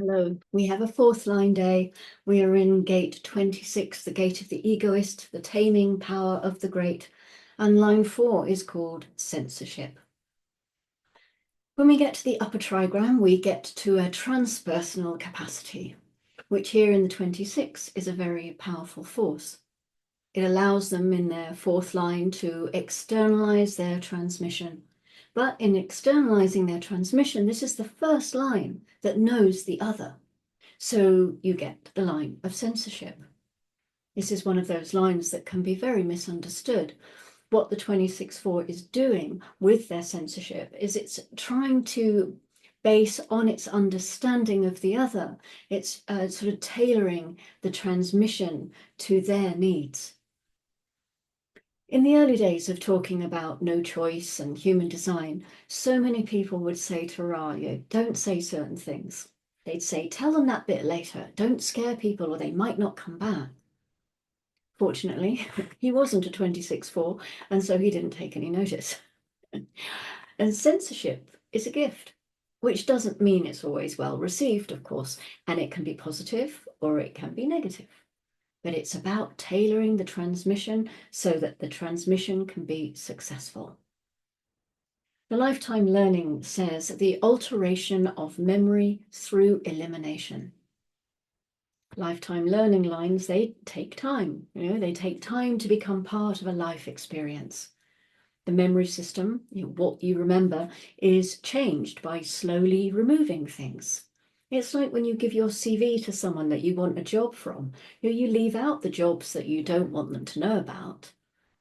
Hello, we have a fourth line day. We are in gate 26, the gate of the egoist, the taming power of the great. And line 4 is called censorship. When we get to the upper trigram, we get to a transpersonal capacity, which here in the 26 is a very powerful force. It allows them in their fourth line to externalize their transmission. But in externalizing their transmission, this is the first line that knows the other. So you get the line of censorship. This is one of those lines that can be very misunderstood. What the 26-4 is doing with their censorship is it's trying to base on its understanding of the other. It's sort of tailoring the transmission to their needs. In the early days of talking about no choice and human design, so many people would say to Ra, don't say certain things. They'd say, tell them that bit later. Don't scare people or they might not come back. Fortunately, he wasn't a 26-4, and so he didn't take any notice. And censorship is a gift, which doesn't mean it's always well received, of course, and it can be positive or it can be negative. But it's about tailoring the transmission so that the transmission can be successful. The lifetime learning says the alteration of memory through elimination. Lifetime learning lines, they take time. They take time to become part of a life experience. The memory system, what you remember, is changed by slowly removing things. It's like when you give your CV to someone that you want a job from, you leave out the jobs that you don't want them to know about.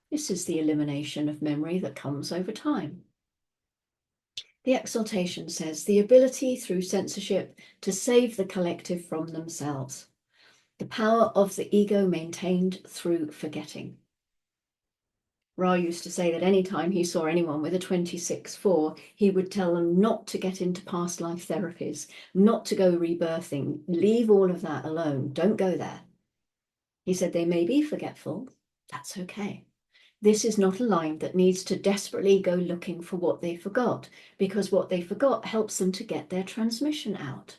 This is the elimination of memory that comes over time. The exaltation says the ability through censorship to save the collective from themselves. The power of the ego maintained through forgetting. Ra used to say that anytime he saw anyone with a 26-4, he would tell them not to get into past life therapies, not to go rebirthing, leave all of that alone, don't go there. He said they may be forgetful, that's okay. This is not a line that needs to desperately go looking for what they forgot, because what they forgot helps them to get their transmission out.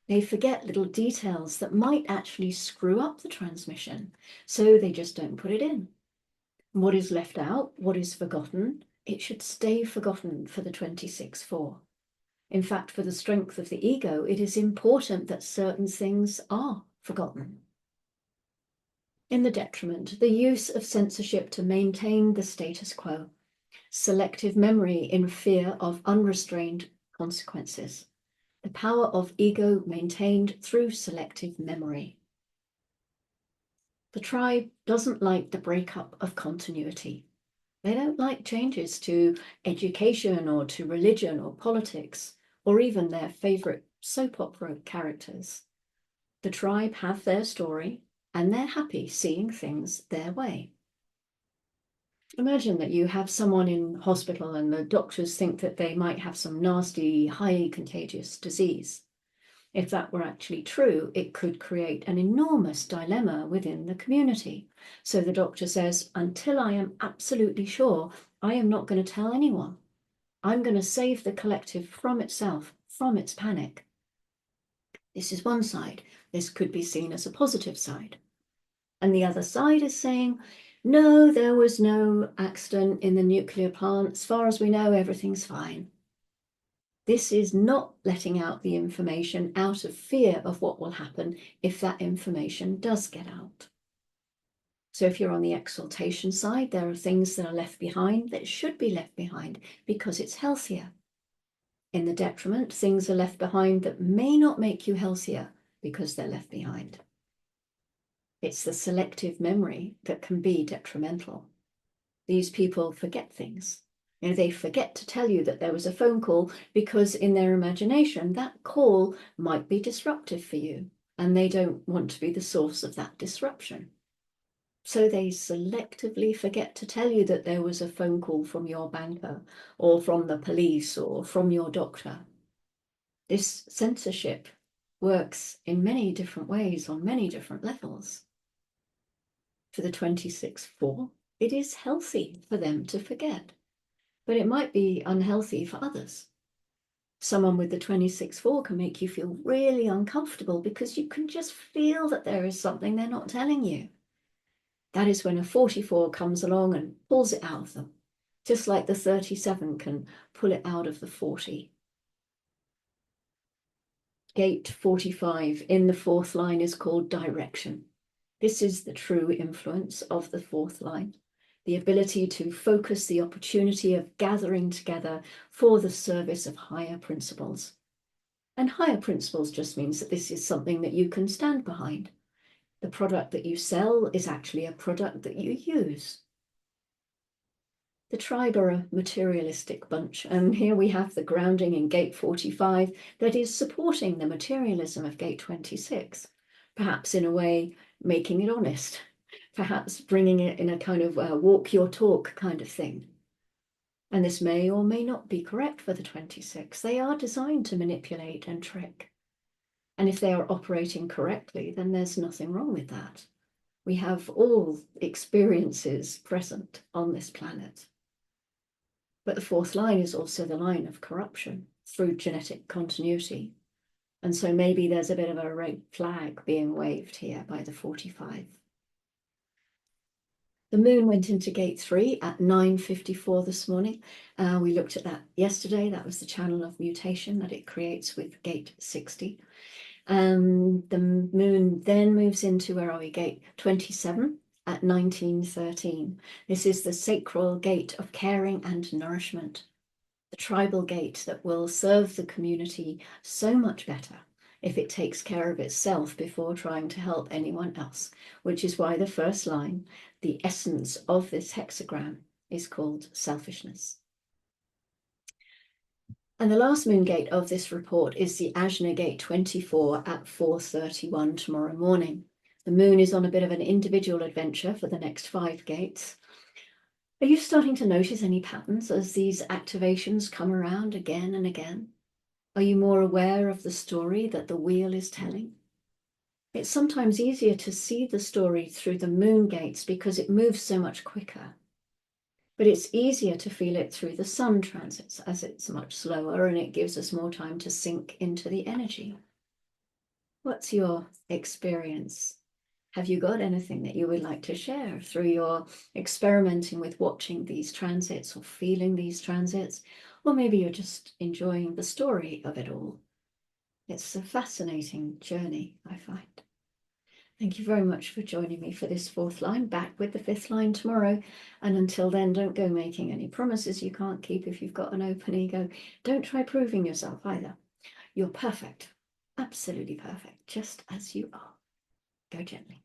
They forget little details that might actually screw up the transmission, so they just don't put it in. What is left out, what is forgotten, it should stay forgotten for the 26-4. In fact, for the strength of the ego, it is important that certain things are forgotten. In the detriment, the use of censorship to maintain the status quo, selective memory in fear of unrestrained consequences, the power of ego maintained through selective memory. The tribe doesn't like the breakup of continuity. They don't like changes to education or to religion or politics, or even their favorite soap opera characters. The tribe have their story, and they're happy seeing things their way. Imagine that you have someone in hospital and the doctors think that they might have some nasty, highly contagious disease. If that were actually true, it could create an enormous dilemma within the community. So the doctor says, until I am absolutely sure, I am not going to tell anyone. I'm going to save the collective from itself, from its panic. This is one side. This could be seen as a positive side. And the other side is saying, no, there was no accident in the nuclear plant. As far as we know, everything's fine. This is not letting out the information out of fear of what will happen if that information does get out. So if you're on the exaltation side, there are things that are left behind that should be left behind because it's healthier. In the detriment, things are left behind that may not make you healthier because they're left behind. It's the selective memory that can be detrimental. These people forget things. They forget to tell you that there was a phone call because in their imagination, that call might be disruptive for you, and they don't want to be the source of that disruption. So they selectively forget to tell you that there was a phone call from your banker or from the police or from your doctor. This censorship works in many different ways on many different levels. For the 26-4, it is healthy for them to forget, but it might be unhealthy for others. Someone with the 26-4 can make you feel really uncomfortable because you can just feel that there is something they're not telling you. That is when a 44 comes along and pulls it out of them, just like the 37 can pull it out of the 40. Gate 45 in the fourth line is called direction. This is the true influence of the fourth line, the ability to focus the opportunity of gathering together for the service of higher principles. And higher principles just means that this is something that you can stand behind. The product that you sell is actually a product that you use. The tribe are a materialistic bunch, and here we have the grounding in gate 45 that is supporting the materialism of gate 26, perhaps in a way making it honest, perhaps bringing it in a kind of walk your talk kind of thing. And this may or may not be correct for the 26. They are designed to manipulate and trick. And if they are operating correctly, then there's nothing wrong with that. We have all experiences present on this planet. But the fourth line is also the line of corruption through genetic continuity. And so maybe there's a bit of a red flag being waved here by the 45. The moon went into gate 3 at 9:54 this morning. We looked at that yesterday. That was the channel of mutation that it creates with gate 60. The moon then moves into, where are we, gate 27 at 19:13. This is the sacral gate of caring and nourishment, the tribal gate that will serve the community so much better if it takes care of itself before trying to help anyone else, which is why the first line, the essence of this hexagram, is called selfishness. And the last moon gate of this report is the Ajna gate 24 at 4:31 tomorrow morning. The moon is on a bit of an individual adventure for the next 5 gates. Are you starting to notice any patterns as these activations come around again and again? Are you more aware of the story that the wheel is telling? It's sometimes easier to see the story through the moon gates because it moves so much quicker. But it's easier to feel it through the sun transits as it's much slower and it gives us more time to sink into the energy. What's your experience? Have you got anything that you would like to share through your experimenting with watching these transits or feeling these transits? Or maybe you're just enjoying the story of it all. It's a fascinating journey, I find. Thank you very much for joining me for this fourth line. Back with the fifth line tomorrow. And until then, don't go making any promises you can't keep if you've got an open ego. Don't try proving yourself either. You're perfect, absolutely perfect, just as you are. Go gently.